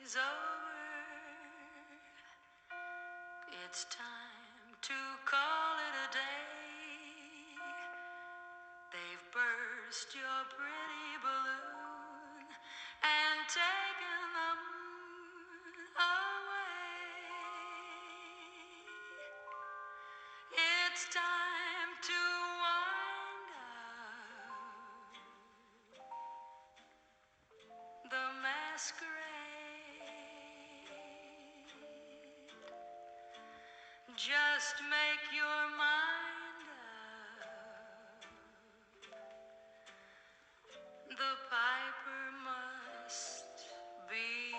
party's over. It's time to call it a day. They've burst your pretty balloon and taken the moon away. It's time to wind up the masquerade. Just make your mind up. The piper must be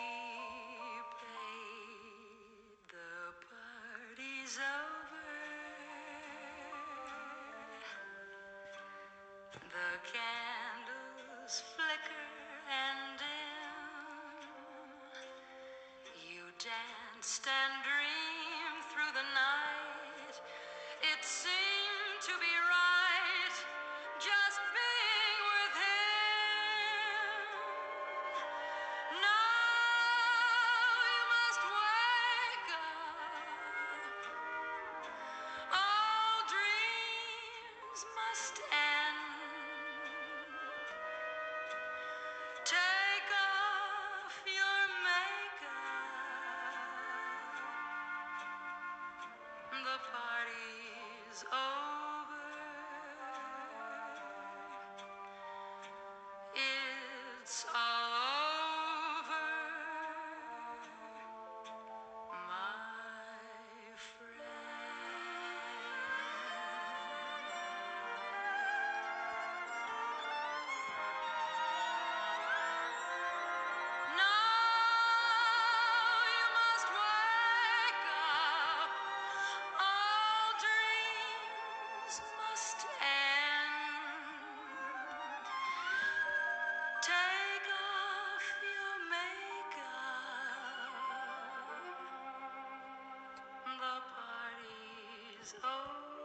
paid. The party's over. The candles flicker and dim. You danced and dreamed through the night. It seemed to be right, just being with him. Now you must wake up. All dreams must end. Take off your makeup. The party's over. It's all over, my friend. Now you must wake up. All dreams must end. Take off your makeup. The party's over.